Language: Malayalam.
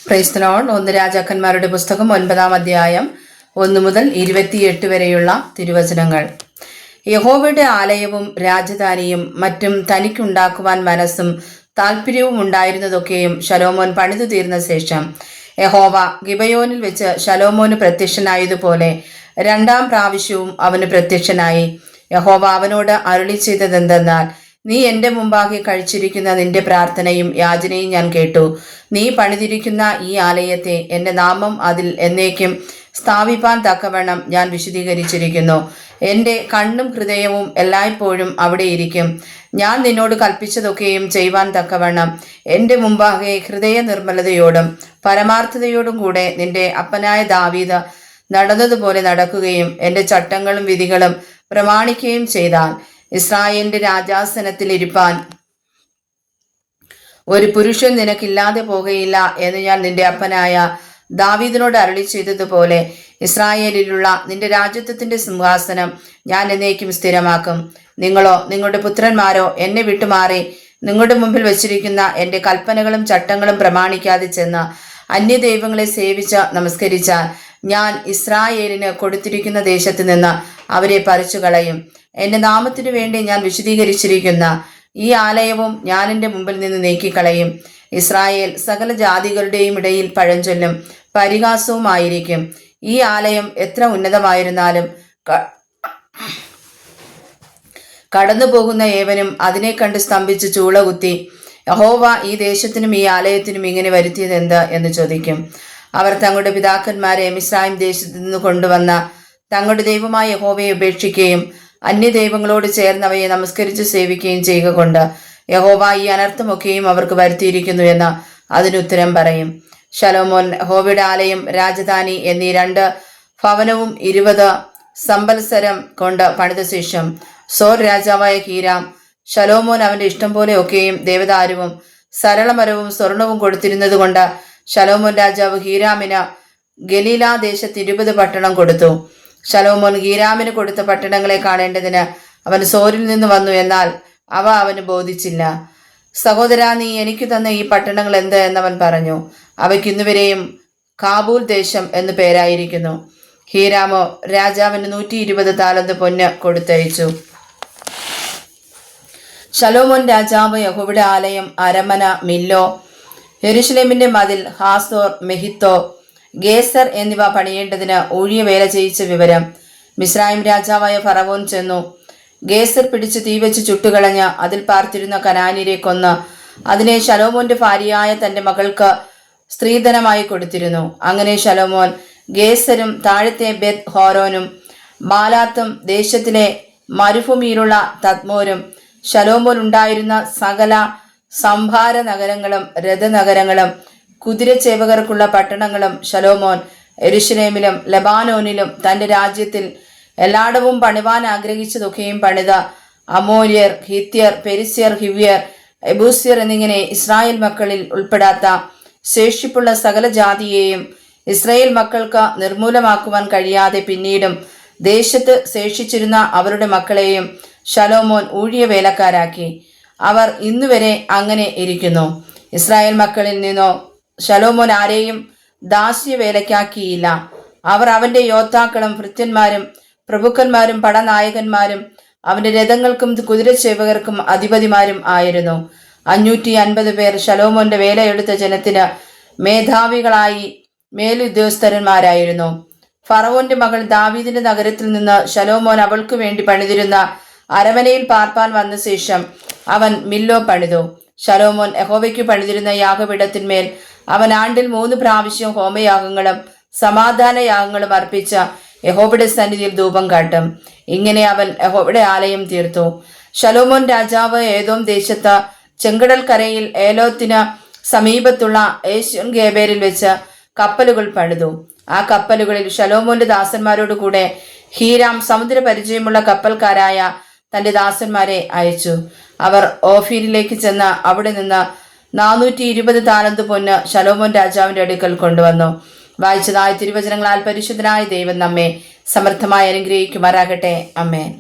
Praise the Lord. 1 രാജാക്കന്മാരുടെ പുസ്തകം 9-ാം അധ്യായം 1 മുതൽ 28 വരെയുള്ള തിരുവചനങ്ങൾ. യഹോവയുടെ ആലയവും രാജധാനിയും മറ്റും തനിക്കുണ്ടാക്കുവാൻ മനസ്സും താല്പര്യവും ഉണ്ടായിരുന്നതൊക്കെയും ശലോമോൻ പണിതു തീർന്ന ശേഷം യഹോവ ഗിബയോനിൽ വെച്ച് ശലോമോന് പ്രത്യക്ഷനായതുപോലെ 2-ാം പ്രാവശ്യവും അവന് പ്രത്യക്ഷനായി. യഹോവ അവനോട് അരുളി ചെയ്തതെന്തെന്നാൽ, നീ എൻ്റെ മുമ്പാകെ കഴിച്ചിരിക്കുന്ന നിന്റെ പ്രാർത്ഥനയും യാചനയും ഞാൻ കേട്ടു. നീ പണിതിരിക്കുന്ന ഈ ആലയത്തെ എൻ്റെ നാമം അതിൽ എന്നേക്കും സ്ഥാപിപ്പാൻ തക്കവണ്ണം ഞാൻ വിശദീകരിച്ചിരിക്കുന്നു. എൻ്റെ കണ്ണും ഹൃദയവും എല്ലായ്പ്പോഴും അവിടെ ഇരിക്കും. ഞാൻ നിന്നോട് കൽപ്പിച്ചതൊക്കെയും ചെയ്യുവാൻ തക്കവണ്ണം എൻ്റെ മുമ്പാകെ ഹൃദയ നിർമ്മലതയോടും പരമാർത്ഥതയോടും കൂടെ നിന്റെ അപ്പനായ ദാവീദ് നടന്നതുപോലെ നടക്കുകയും എൻ്റെ ചട്ടങ്ങളും വിധികളും പ്രമാണിക്കുകയും ചെയ്താൽ ഇസ്രായേലിന്റെ രാജാസനത്തിൽ ഇരിപ്പാൻ ഒരു പുരുഷൻ നിനക്കില്ലാതെ പോകുകയില്ല എന്ന് ഞാൻ നിന്റെ അപ്പനായ ദാവീദിനോട് അരുളി ചെയ്തതുപോലെ ഇസ്രായേലിലുള്ള നിന്റെ രാജത്വത്തിന്റെ സിംഹാസനം ഞാൻ എന്നേക്കും സ്ഥിരമാക്കും. നിങ്ങളോ നിങ്ങളുടെ പുത്രന്മാരോ എന്നെ വിട്ടുമാറി നിങ്ങളുടെ മുമ്പിൽ വച്ചിരിക്കുന്ന എൻ്റെ കൽപ്പനകളും ചട്ടങ്ങളും പ്രമാണിക്കാതെ ചെന്ന് അന്യദൈവങ്ങളെ സേവിച്ച് നമസ്കരിച്ചാൽ ഞാൻ ഇസ്രായേലിന് കൊടുത്തിരിക്കുന്ന ദേശത്ത് നിന്ന് അവരെ പറിച്ചു കളയും. എൻ്റെ നാമത്തിനു വേണ്ടി ഞാൻ വിശദീകരിച്ചിരിക്കുന്ന ഈ ആലയവും ഞാൻ എൻ്റെ മുമ്പിൽ നിന്ന് നീക്കിക്കളയും. ഇസ്രായേൽ സകല ജാതികളുടെയും ഇടയിൽ പഴഞ്ചൊല്ലും പരിഹാസവുമായിരിക്കും. ഈ ആലയം എത്ര ഉന്നതമായിരുന്നാലും കടന്നു പോകുന്ന ഏവനും അതിനെ കണ്ട് സ്തംഭിച്ച് ചൂളകുത്തി, യഹോവ ഈ ദേശത്തിനും ഈ ആലയത്തിനും ഇങ്ങനെ വരുത്തിയത് എന്ത് എന്ന് ചോദിക്കും. അവർ തങ്ങളുടെ പിതാക്കന്മാരെ മിസ്രയീം ദേശത്ത് നിന്ന് കൊണ്ടുവന്ന തങ്ങളുടെ ദൈവമായ യഹോവയെ ഉപേക്ഷിക്കുകയും അന്യദൈവങ്ങളോട് ചേർന്നവയെ നമസ്കരിച്ച് സേവിക്കുകയും ചെയ്യുക കൊണ്ട് യഹോവ ഈ അനർത്ഥമൊക്കെയും അവർക്ക് വരുത്തിയിരിക്കുന്നു എന്ന് അതിനുത്തരം പറയും. ശലോമോൻ യഹോവയുടെ ആലയം, രാജധാനി എന്നീ 2 ഭവനവും 20 സംവത്സരം കൊണ്ട് പണിത ശേഷം സോർ രാജാവായ ഹീരാം ശലോമോൻ അവന്റെ ഇഷ്ടം പോലെ ഒക്കെയും ദേവദാരുവും സരളമരവും സ്വർണവും കൊടുത്തിരുന്നത് കൊണ്ട് ശലോമോൻ രാജാവ് ഹീരാമിന് ഗലീലാ ദേശത്ത് 20 പട്ടണം കൊടുത്തു. ശലോമോൻ ഹീരാമിന് കൊടുത്ത പട്ടണങ്ങളെ കാണേണ്ടതിന് അവൻ സോരിൽ നിന്ന് വന്നു, എന്നാൽ അവ അവന് ബോധിച്ചില്ല. സഹോദരാ, നീ എനിക്ക് തന്ന ഈ പട്ടണങ്ങൾ എന്ത് എന്നവൻ പറഞ്ഞു. അവയ്ക്ക് ഇന്നുവരെയും കാബൂൽ ദേശം എന്ന് പേരായിരിക്കുന്നു. ഹീരാമോ രാജാവിന് 120 താലന്ത് പൊന്ന് കൊടുത്തയച്ചു. ശലോമോൻ രാജാവ് യഹോവയുടെ ആലയം, അരമന, മില്ലോ, യെരൂശലേമിന്റെ മതിൽ, ഹാസോർ, മെഹിത്തോ, ഗേസർ എന്നിവ പണിയേണ്ടതിന് ഊഴിയ വേല ചെയ്യിച്ച വിവരം മിസ്രയീം രാജാവായ ഫറവോൻ ചെന്നു. ഗേസർ പിടിച്ച് തീവെച്ച് ചുട്ടുകളഞ്ഞ് അതിൽ പാർത്തിരുന്ന കനാന്യരെ കൊന്ന് അതിനെ ശലോമോന്റെ ഭാര്യയായ തന്റെ മകൾക്ക് സ്ത്രീധനമായി കൊടുത്തിരുന്നു. അങ്ങനെ ശലോമോൻ ഗേസരും താഴത്തെ ബെത് ഹോരോനും മാലാത്തും ദേശത്തിലെ മരുഭൂമിയിലുള്ള തദ്മോരും ശലോമോൻ ഉണ്ടായിരുന്ന സകല സംഭാര നഗരങ്ങളും രഥനഗരങ്ങളും കുതിരച്ചേവകർക്കുള്ള പട്ടണങ്ങളും ശലോമോൻ യെരൂശലേമിലും ലെബാനോനിലും തന്റെ രാജ്യത്തിൽ എല്ലായിടവും പണിവാൻ ആഗ്രഹിച്ചതൊക്കെയും പണിത അമോര്യർ, ഹിത്യർ, പെരിസ്യർ, ഹിവ്യർ, എബൂസ്യർ എന്നിങ്ങനെ ഇസ്രായേൽ മക്കളിൽ ഉൾപ്പെടാത്ത ശേഷിപ്പുള്ള സകല ജാതിയെയും ഇസ്രായേൽ മക്കൾക്ക് നിർമൂലമാക്കുവാൻ കഴിയാതെ പിന്നീടും ദേശത്ത് ശേഷിച്ചിരുന്ന അവരുടെ മക്കളെയും ശലോമോൻ ഊഴിയ വേലക്കാരാക്കി. അവർ ഇന്നുവരെ അങ്ങനെ ഇരിക്കുന്നു. ഇസ്രായേൽ മക്കളിൽ നിന്നോ ശലോമോൻ ആരെയും ദാസ്യ വേലക്കാക്കിയില്ല. അവർ അവന്റെ യോദ്ധാക്കളും ഭൃത്യന്മാരും പ്രഭുക്കന്മാരും പടനായകന്മാരും അവന്റെ രഥങ്ങൾക്കും കുതിരച്ചേവകർക്കും അധിപതിമാരും ആയിരുന്നു. 550 പേർ ശലോമോന്റെ വേലയെടുത്ത ജനത്തിന് മേധാവികളായി മേലുദ്യോഗസ്ഥന്മാരായിരുന്നു. ഫറവോന്റെ മകൾ ദാവീദിന്റെ നഗരത്തിൽ നിന്ന് ശലോമോൻ അവൾക്ക് വേണ്ടി പണിതിരുന്ന അരമനയിൽ പാർപ്പാൻ വന്ന ശേഷം അവൻ മില്ലോ പണിതു. ശലോമോൻ യഹോവയ്ക്ക് പണിതിരുന്ന യാഗപീഠത്തിന്മേൽ അവൻ ആണ്ടിൽ 3 പ്രാവശ്യം ഹോമയാഗങ്ങളും സമാധാന യാഗങ്ങളും അർപ്പിച്ച യഹോവയുടെ സന്നിധിയിൽ ധൂപം കാട്ടും. ഇങ്ങനെ അവൻ യഹോവയുടെ ആലയം തീർത്തു. ശലോമോൻ രാജാവ് ഏദോം ദേശത്ത് ചെങ്കടൽ കരയിൽ ഏലോത്തിന് സമീപത്തുള്ള ഏശ്യോൻ ഗേബേരിൽ വെച്ച് കപ്പലുകൾ പണിതു. ആ കപ്പലുകളിൽ ശലോമോന്റെ ദാസന്മാരോട് കൂടെ ഹീരാം സമുദ്ര പരിചയമുള്ള കപ്പൽക്കാരായ തന്റെ ദാസന്മാരെ അയച്ചു. അവർ ഓഫീരിലേക്ക് ചെന്ന് അവിടെ നിന്ന് 420 താലന്ത് പൊന്ന് ശലോമോൻ രാജാവിന്റെ അടുക്കൽ കൊണ്ടുവന്നു. വായിച്ചതായ തിരുവചനങ്ങളാൽ പരിശുദ്ധനായ ദൈവം നമ്മെ സമർത്ഥമായി അനുഗ്രഹിക്കുമാറാകട്ടെ. ആമേൻ.